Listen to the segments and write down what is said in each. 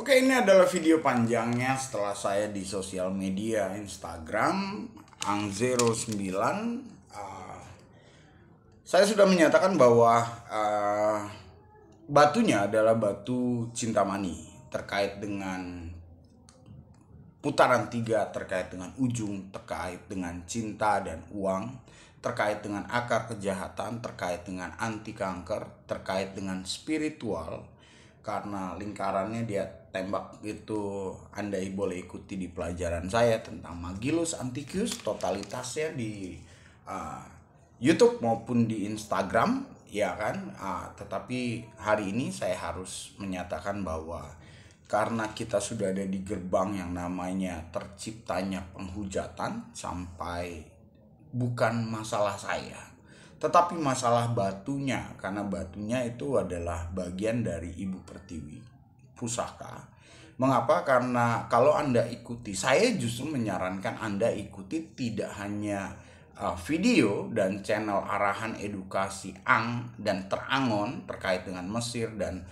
Oke, ini adalah video panjangnya setelah saya di sosial media Instagram Ang09. Saya sudah menyatakan bahwa batunya adalah batu Cintamani, terkait dengan putaran 3, terkait dengan ujung, terkait dengan cinta dan uang, terkait dengan akar kejahatan, terkait dengan anti kanker, terkait dengan spiritual. Karena lingkarannya dia tembak itu, Anda boleh ikuti di pelajaran saya tentang Magillus Anticius, totalitasnya di YouTube maupun di Instagram, ya kan. Tetapi hari ini saya harus menyatakan bahwa karena kita sudah ada di gerbang yang namanya terciptanya penghujatan, sampai bukan masalah saya, tetapi masalah batunya, karena batunya itu adalah bagian dari Ibu Pertiwi Pusaka. Mengapa? Karena kalau Anda ikuti, saya justru menyarankan Anda ikuti tidak hanya video dan channel arahan edukasi Ang dan Terangon terkait dengan Mesir dan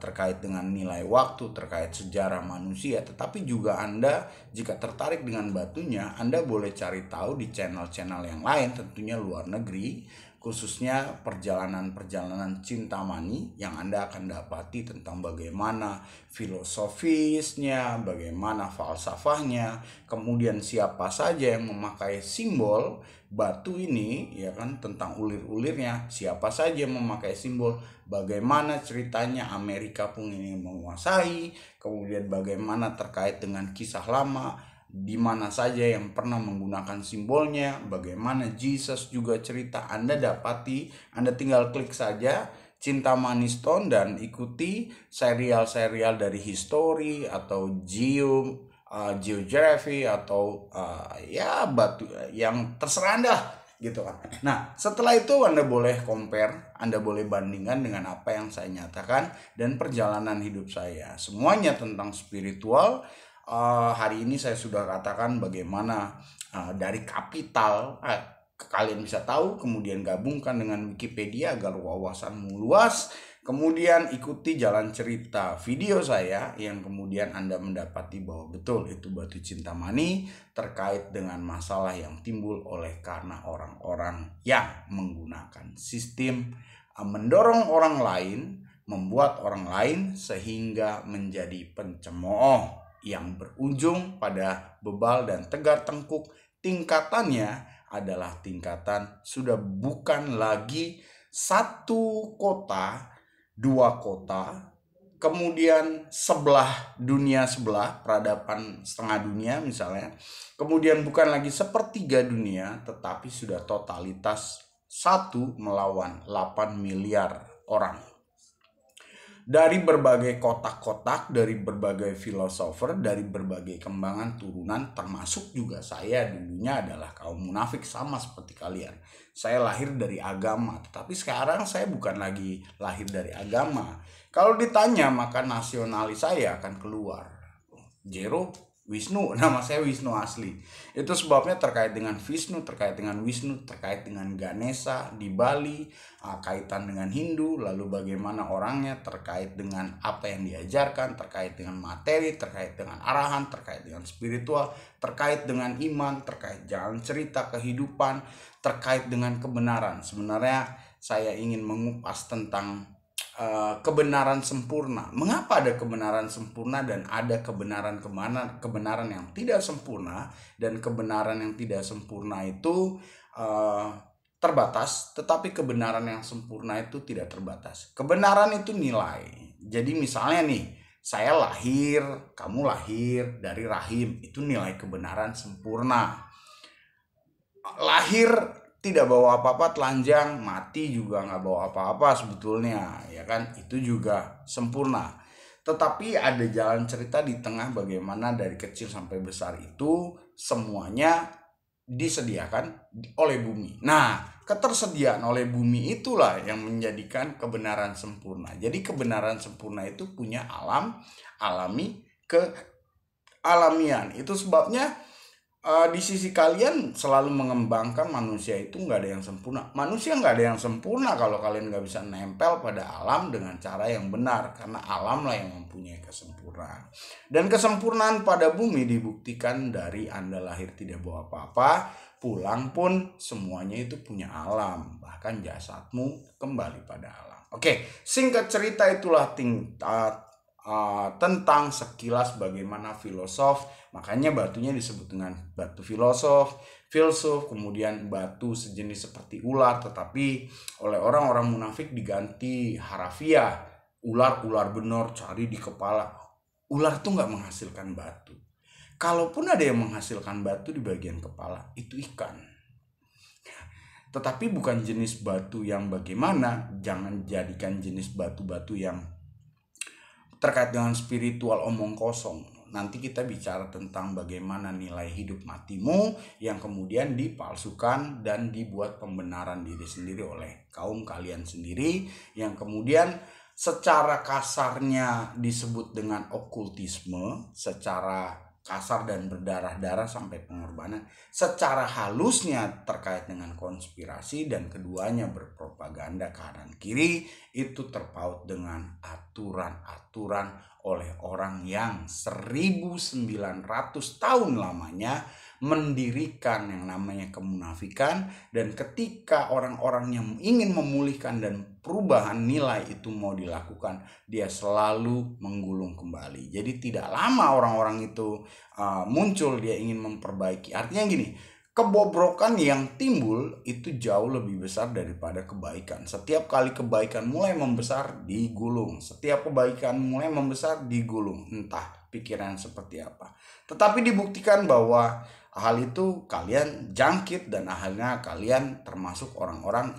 terkait dengan nilai waktu, terkait sejarah manusia, tetapi juga Anda jika tertarik dengan batunya, Anda boleh cari tahu di channel-channel yang lain, tentunya luar negeri, khususnya perjalanan-perjalanan Cintamani yang Anda akan dapati tentang bagaimana filosofisnya, bagaimana falsafahnya, kemudian siapa saja yang memakai simbol batu ini, ya kan, tentang ulir-ulirnya, siapa saja yang memakai simbol, bagaimana ceritanya Amerika pun ini menguasai, kemudian bagaimana terkait dengan kisah lama, di mana saja yang pernah menggunakan simbolnya, bagaimana Jesus juga cerita. Anda dapati, Anda tinggal klik saja Cintamani Stone dan ikuti serial-serial dari history atau geography atau ya batu yang terserah Anda gitu kan. Nah, setelah itu Anda boleh compare, Anda boleh bandingkan dengan apa yang saya nyatakan dan perjalanan hidup saya. Semuanya tentang spiritual. Hari ini saya sudah katakan bagaimana dari kapital kalian bisa tahu, kemudian gabungkan dengan Wikipedia agar wawasanmu luas. Kemudian ikuti jalan cerita video saya yang kemudian Anda mendapati bahwa betul itu batu Cintamani terkait dengan masalah yang timbul oleh karena orang-orang yang menggunakan sistem mendorong orang lain, membuat orang lain sehingga menjadi pencemooh yang berujung pada bebal dan tegar tengkuk. Tingkatannya adalah tingkatan sudah bukan lagi satu kota, dua kota, kemudian dunia sebelah, peradaban setengah dunia misalnya, kemudian bukan lagi sepertiga dunia, tetapi sudah totalitas 1 melawan 8 miliar orang. Dari berbagai kotak-kotak, dari berbagai filosofer, dari berbagai kembangan turunan, termasuk juga saya dulunya adalah kaum munafik sama seperti kalian. Saya lahir dari agama, tetapi sekarang saya bukan lagi lahir dari agama. Kalau ditanya maka nasionalis saya akan keluar. Jero Wisnu, nama saya Wisnu asli. Itu sebabnya terkait dengan Vishnu, terkait dengan Wisnu, terkait dengan Ganesha di Bali, kaitan dengan Hindu, lalu bagaimana orangnya, terkait dengan apa yang diajarkan, terkait dengan materi, terkait dengan arahan, terkait dengan spiritual, terkait dengan iman, terkait jalan cerita kehidupan, terkait dengan kebenaran. Sebenarnya saya ingin mengupas tentang kebenaran sempurna. Mengapa ada kebenaran sempurna dan ada kebenaran yang tidak sempurna, dan kebenaran yang tidak sempurna itu terbatas, tetapi kebenaran yang sempurna itu tidak terbatas. Kebenaran itu nilai. Jadi misalnya nih, saya lahir, kamu lahir dari rahim, itu nilai kebenaran sempurna. Lahir tidak bawa apa-apa, telanjang, mati juga nggak bawa apa-apa sebetulnya, ya kan, itu juga sempurna. Tetapi ada jalan cerita di tengah bagaimana dari kecil sampai besar itu semuanya disediakan oleh bumi. Nah, ketersediaan oleh bumi itulah yang menjadikan kebenaran sempurna. Jadi kebenaran sempurna itu punya alami, kealamian. Itu sebabnya di sisi kalian selalu mengembangkan manusia itu nggak ada yang sempurna. Manusia nggak ada yang sempurna kalau kalian nggak bisa nempel pada alam dengan cara yang benar, karena alam lah yang mempunyai kesempurnaan. Dan kesempurnaan pada bumi dibuktikan dari Anda lahir tidak bawa apa-apa, pulang pun semuanya itu punya alam, bahkan jasadmu kembali pada alam. Oke, singkat cerita itulah tentang sekilas bagaimana filosof, makanya batunya disebut dengan batu filsuf, kemudian batu sejenis seperti ular, tetapi oleh orang-orang munafik diganti harafiah, ular benar, cari di kepala. Ular tuh nggak menghasilkan batu. Kalaupun ada yang menghasilkan batu di bagian kepala, itu ikan. Tetapi bukan jenis batu yang bagaimana, jangan jadikan jenis batu-batu yang terkait dengan spiritual omong kosong. Nanti kita bicara tentang bagaimana nilai hidup matimu yang kemudian dipalsukan dan dibuat pembenaran diri sendiri oleh kaum kalian sendiri, yang kemudian secara kasarnya disebut dengan okultisme, secara kasar dan berdarah-darah sampai pengorbanan, secara halusnya terkait dengan konspirasi, dan keduanya berpropaganda kanan kiri, itu terpaut dengan aturan-aturan oleh orang yang 1900 tahun lamanya mendirikan yang namanya kemunafikan. Dan ketika orang-orang yang ingin memulihkan dan perubahan nilai itu mau dilakukan, dia selalu menggulung kembali. Jadi tidak lama orang-orang itu muncul, dia ingin memperbaiki. Artinya gini, kebobrokan yang timbul itu jauh lebih besar daripada kebaikan. Setiap kali kebaikan mulai membesar, digulung. Setiap kebaikan mulai membesar, digulung. Entah pikiran seperti apa. Tetapi dibuktikan bahwa hal itu kalian jangkit, dan akhirnya kalian termasuk orang-orang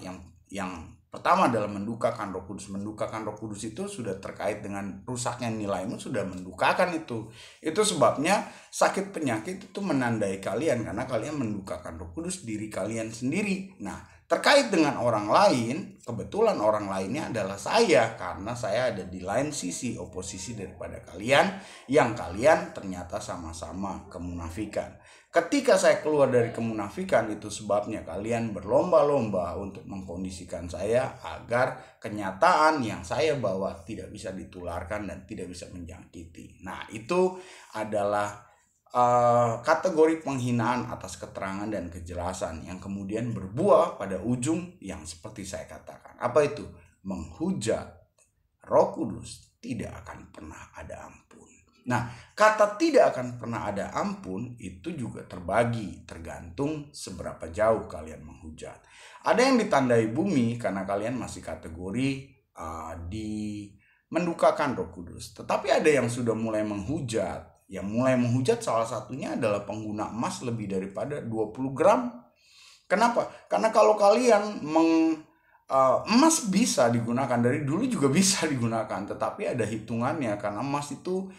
yang pertama adalah mendukakan Roh Kudus. Mendukakan Roh Kudus itu sudah terkait dengan rusaknya nilaimu, sudah mendukakan itu. Itu sebabnya sakit penyakit itu menandai kalian, karena kalian mendukakan Roh Kudus diri kalian sendiri. Nah, terkait dengan orang lain, kebetulan orang lainnya adalah saya, karena saya ada di lain sisi oposisi daripada kalian, yang kalian ternyata sama-sama kemunafikan. Ketika saya keluar dari kemunafikan, itu sebabnya kalian berlomba-lomba untuk mengkondisikan saya agar kenyataan yang saya bawa tidak bisa ditularkan dan tidak bisa menjangkiti. Nah, itu adalah kategori penghinaan atas keterangan dan kejelasan yang kemudian berbuah pada ujung yang seperti saya katakan. Apa itu? Menghujat Roh Kudus tidak akan pernah ada ampun. Nah, kata tidak akan pernah ada ampun itu juga terbagi, tergantung seberapa jauh kalian menghujat. Ada yang ditandai bumi karena kalian masih kategori di mendukakan Roh Kudus. Tetapi ada yang sudah mulai menghujat. Yang mulai menghujat salah satunya adalah pengguna emas lebih daripada 20 gram. Kenapa? Karena kalau kalian emas bisa digunakan, dari dulu juga bisa digunakan, tetapi ada hitungannya, karena emas itu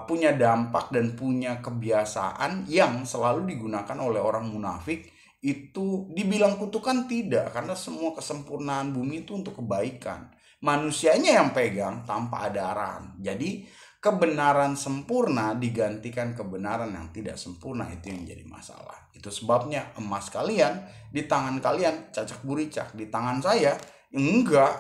punya dampak dan punya kebiasaan yang selalu digunakan oleh orang munafik. Itu dibilang kutukan tidak, karena semua kesempurnaan bumi itu untuk kebaikan. Manusianya yang pegang tanpa ada arahan. Jadi kebenaran sempurna digantikan kebenaran yang tidak sempurna, itu yang jadi masalah. Itu sebabnya emas kalian di tangan kalian cacak buricak, di tangan saya enggak,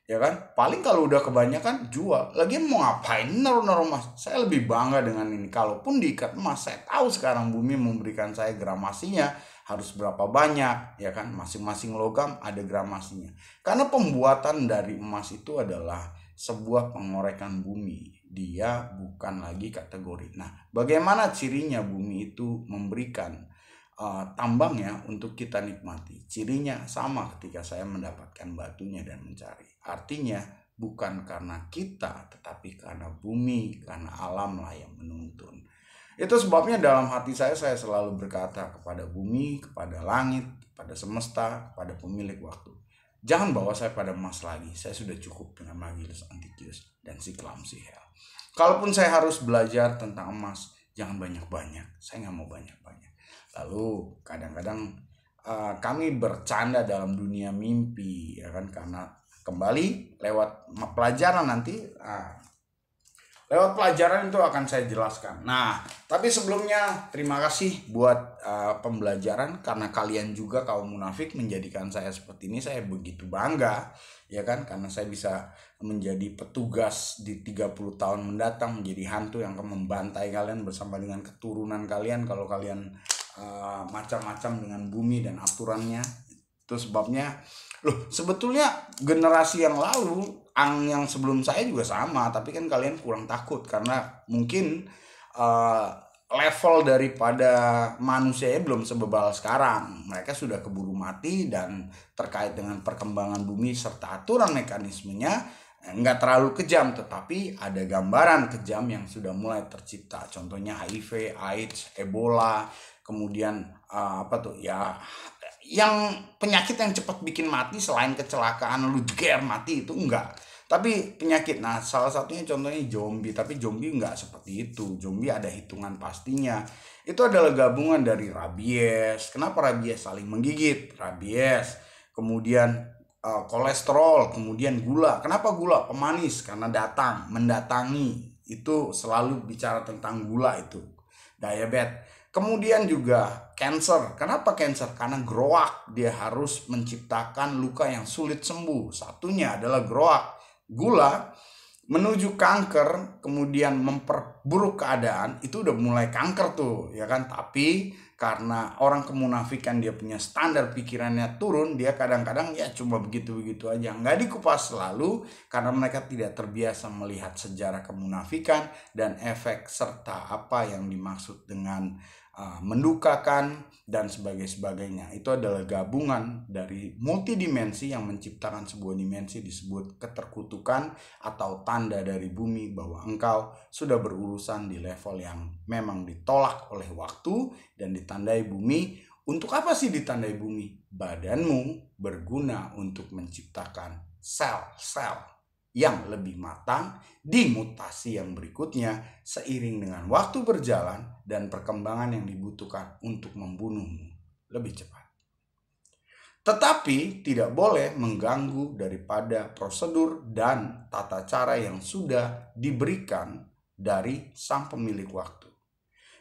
ya kan? Paling kalau udah kebanyakan jual. Lagian mau ngapain naruh emas? Saya lebih bangga dengan ini. Kalaupun diikat emas, saya tahu sekarang bumi memberikan saya gramasinya harus berapa banyak, ya kan? Masing-masing logam ada gramasinya. Karena pembuatan dari emas itu adalah sebuah pengorekan bumi. Dia bukan lagi kategori. Nah, bagaimana cirinya bumi itu memberikan tambangnya untuk kita nikmati? Cirinya sama ketika saya mendapatkan batunya dan mencari. Artinya bukan karena kita, tetapi karena bumi, karena alam lah yang menuntun. Itu sebabnya dalam hati saya selalu berkata kepada bumi, kepada langit, kepada semesta, kepada pemilik waktu, jangan bawa saya pada emas lagi. Saya sudah cukup dengan Magillus Antiochus dan Siklam Sihel. Kalaupun saya harus belajar tentang emas, jangan banyak-banyak. Saya nggak mau banyak-banyak. Lalu kadang-kadang kami bercanda dalam dunia mimpi, ya kan? Karena kembali lewat pelajaran nanti, Lewat pelajaran itu akan saya jelaskan. Nah, tapi sebelumnya terima kasih buat pembelajaran, karena kalian juga kaum munafik menjadikan saya seperti ini. Saya begitu bangga, ya kan, karena saya bisa menjadi petugas di 30 tahun mendatang, menjadi hantu yang akan membantai kalian bersama dengan keturunan kalian kalau kalian macam-macam dengan bumi dan aturannya. Itu sebabnya loh, sebetulnya generasi yang lalu, yang sebelum saya juga sama, tapi kan kalian kurang takut karena mungkin level daripada manusianya belum sebebal sekarang. Mereka sudah keburu mati, dan terkait dengan perkembangan bumi serta aturan mekanismenya nggak terlalu kejam, tetapi ada gambaran kejam yang sudah mulai tercipta. Contohnya HIV, AIDS, Ebola, kemudian apa tuh ya, yang penyakit yang cepat bikin mati selain kecelakaan lu jeger mati itu enggak, tapi penyakit. Nah, salah satunya contohnya zombie, tapi zombie enggak seperti itu. Zombie ada hitungan pastinya. Itu adalah gabungan dari rabies. Kenapa rabies? Saling menggigit, rabies. Kemudian kolesterol, kemudian gula. Kenapa gula? Pemanis, karena mendatangi. Itu selalu bicara tentang gula itu. Diabetes. Kemudian juga cancer. Kenapa cancer? Karena groak. Dia harus menciptakan luka yang sulit sembuh. Satunya adalah groak. Gula menuju kanker, kemudian memperburuk keadaan, itu udah mulai kanker tuh, ya kan? Tapi karena orang kemunafikan, dia punya standar pikirannya turun, dia kadang-kadang ya cuma begitu-begitu aja, nggak dikupas selalu, karena mereka tidak terbiasa melihat sejarah kemunafikan dan efek serta apa yang dimaksud dengan mendukakan dan sebagainya. Itu adalah gabungan dari multidimensi yang menciptakan sebuah dimensi disebut keterkutukan atau tanda dari bumi bahwa engkau sudah berurusan di level yang memang ditolak oleh waktu dan ditandai bumi. Untuk apa sih ditandai bumi? Badanmu berguna untuk menciptakan sel-sel yang lebih matang di mutasi yang berikutnya seiring dengan waktu berjalan dan perkembangan yang dibutuhkan untuk membunuhmu lebih cepat. Tetapi tidak boleh mengganggu daripada prosedur dan tata cara yang sudah diberikan dari sang pemilik waktu.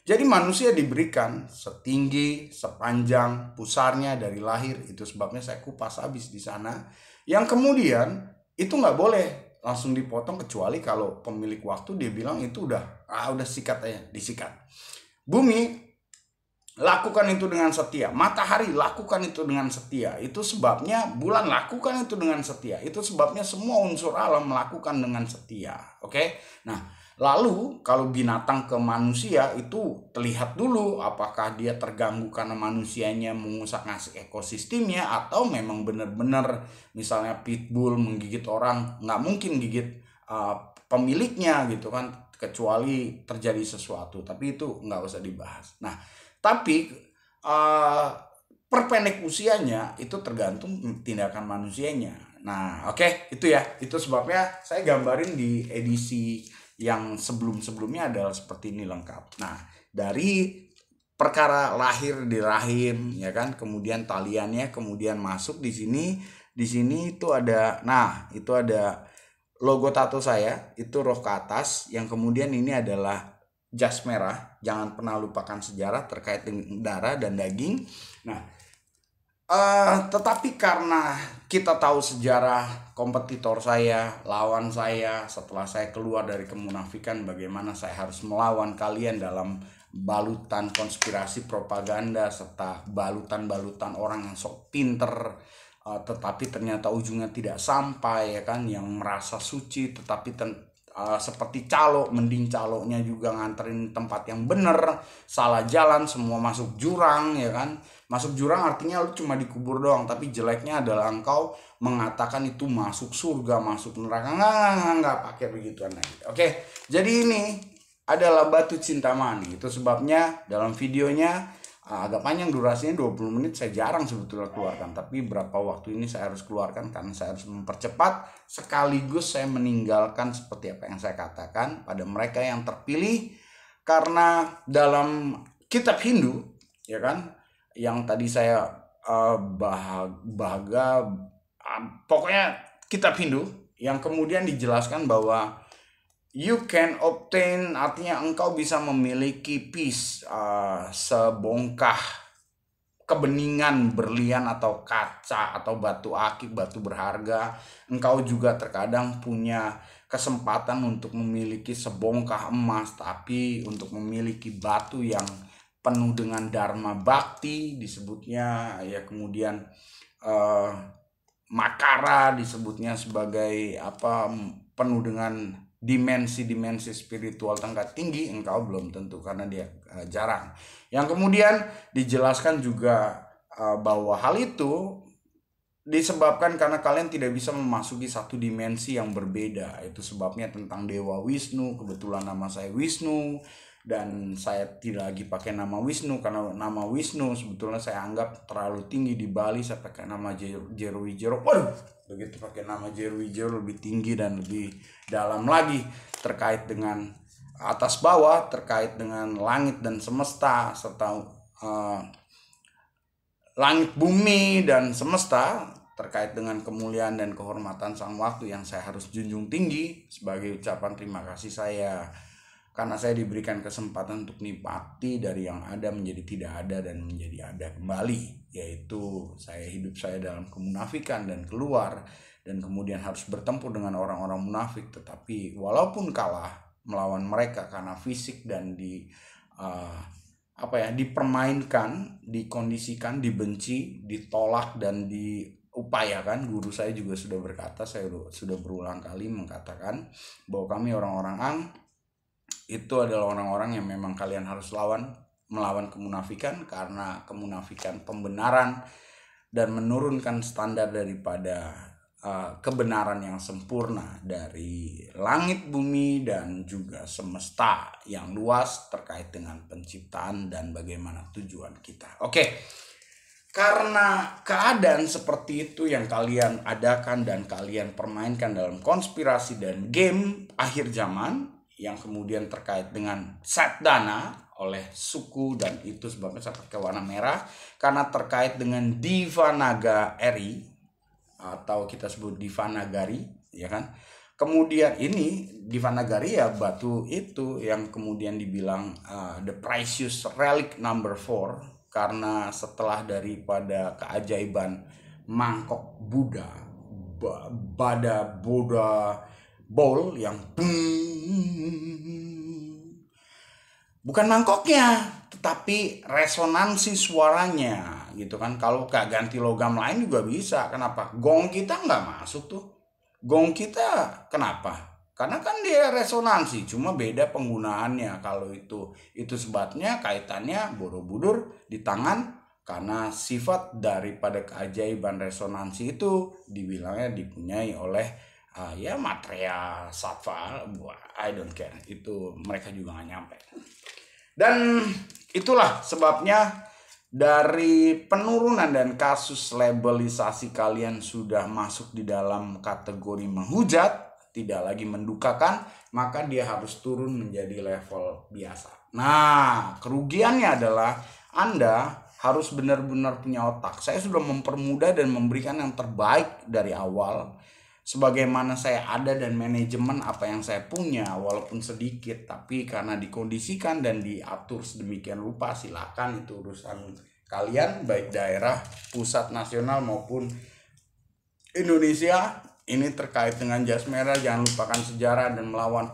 Jadi manusia diberikan setinggi, sepanjang, pusarnya dari lahir. Itu sebabnya saya kupas habis di sana. Yang kemudian itu nggak boleh langsung dipotong, kecuali kalau pemilik waktu dia bilang itu udah sikat aja, disikat. Bumi, lakukan itu dengan setia. Matahari, lakukan itu dengan setia. Itu sebabnya bulan, lakukan itu dengan setia. Itu sebabnya semua unsur alam melakukan dengan setia. Oke? Nah, lalu kalau binatang ke manusia itu terlihat dulu apakah dia terganggu karena manusianya mengusak-ngasak ekosistemnya, atau memang benar-benar misalnya pitbull menggigit orang, nggak mungkin gigit pemiliknya gitu kan, kecuali terjadi sesuatu. Tapi itu nggak usah dibahas. Nah, tapi perpendek usianya itu tergantung tindakan manusianya. Nah, oke, itu ya. Itu sebabnya saya gambarin di edisi yang sebelum-sebelumnya adalah seperti ini lengkap. Nah, dari perkara lahir di rahim, ya kan, kemudian taliannya, kemudian masuk di sini. Di sini itu ada, nah, itu ada logo tato saya, itu roh ke atas, yang kemudian ini adalah jas merah. Jangan pernah lupakan sejarah terkait dengan darah dan daging. Nah, tetapi karena kita tahu sejarah kompetitor saya, lawan saya, setelah saya keluar dari kemunafikan, bagaimana saya harus melawan kalian dalam balutan konspirasi propaganda serta balutan-balutan orang yang sok pinter, tetapi ternyata ujungnya tidak sampai, ya kan, yang merasa suci tetapi seperti calo, mending calonya juga nganterin tempat yang bener, salah jalan, semua masuk jurang, ya kan. Masuk jurang artinya lu cuma dikubur doang, tapi jeleknya adalah engkau mengatakan itu masuk surga, masuk neraka. Nggak pakai begituan lagi. Oke, jadi ini adalah batu cintamani. Itu sebabnya dalam videonya agak panjang durasinya, 20 menit. Saya jarang sebetulnya keluarkan, tapi berapa waktu ini saya harus keluarkan karena saya harus mempercepat, sekaligus saya meninggalkan seperti apa yang saya katakan pada mereka yang terpilih. Karena dalam kitab Hindu, ya kan, yang tadi saya pokoknya kitab Hindu yang kemudian dijelaskan bahwa You can obtain, artinya engkau bisa memiliki peace, sebongkah kebeningan berlian atau kaca atau batu akik, batu berharga. Engkau juga terkadang punya kesempatan untuk memiliki sebongkah emas, tapi untuk memiliki batu yang penuh dengan dharma bakti disebutnya ya. Kemudian makara disebutnya sebagai penuh dengan dimensi-dimensi spiritual tingkat tinggi. Engkau belum tentu karena dia jarang. Yang kemudian dijelaskan juga bahwa hal itu disebabkan karena kalian tidak bisa memasuki satu dimensi yang berbeda. Itu sebabnya tentang Dewa Wisnu. Kebetulan nama saya Wisnu, dan saya tidak lagi pakai nama Wisnu karena nama Wisnu sebetulnya saya anggap terlalu tinggi di Bali. Saya pakai nama Jero Wijero. Waduh, begitu pakai nama Jero Wijero lebih tinggi dan lebih dalam lagi terkait dengan atas bawah, terkait dengan langit dan semesta, serta langit bumi dan semesta, terkait dengan kemuliaan dan kehormatan sang waktu yang saya harus junjung tinggi sebagai ucapan terima kasih saya karena saya diberikan kesempatan untuk nikmati dari yang ada menjadi tidak ada dan menjadi ada kembali, yaitu hidup saya dalam kemunafikan dan keluar, dan kemudian harus bertempur dengan orang-orang munafik, tetapi walaupun kalah melawan mereka karena fisik dan dipermainkan, dikondisikan, dibenci, ditolak dan diupayakan. Guru saya juga sudah berkata, saya sudah berulang kali mengatakan bahwa kami orang-orang itu adalah orang-orang yang memang kalian harus melawan kemunafikan, karena kemunafikan pembenaran dan menurunkan standar daripada kebenaran yang sempurna dari langit, bumi, dan juga semesta yang luas terkait dengan penciptaan dan bagaimana tujuan kita. Oke. Karena keadaan seperti itu yang kalian adakan dan kalian permainkan dalam konspirasi dan game akhir zaman, yang kemudian terkait dengan set dana oleh suku, dan itu sebabnya saya pakai warna merah karena terkait dengan Diva Eri atau kita sebut Diva Nagari, ya kan. Kemudian ini Diva Nagari ya, batu itu yang kemudian dibilang the precious relic number 4, karena setelah daripada keajaiban mangkok Buddha, Bada Buddha bowl yang bukan mangkoknya tetapi resonansi suaranya gitu kan. Kalau gak ganti logam lain juga bisa. Kenapa? Gong kita nggak masuk tuh. Gong kita kenapa? Karena kan dia resonansi, cuma beda penggunaannya. Kalau itu sebabnya kaitannya Borobudur di tangan, karena sifat daripada keajaiban resonansi itu dibilangnya dipunyai oleh Maitreya Sattva. I don't care, itu mereka juga gak nyampe. Dan itulah sebabnya dari penurunan dan kasus labelisasi kalian sudah masuk di dalam kategori menghujat, tidak lagi mendukakan, maka dia harus turun menjadi level biasa. Nah, kerugiannya adalah Anda harus benar-benar punya otak. Saya sudah mempermudah dan memberikan yang terbaik dari awal, sebagaimana saya ada, dan manajemen apa yang saya punya walaupun sedikit, tapi karena dikondisikan dan diatur sedemikian rupa, silakan, itu urusan kalian, baik daerah, pusat, nasional maupun Indonesia. Ini terkait dengan jas merah, jangan lupakan sejarah dan melawan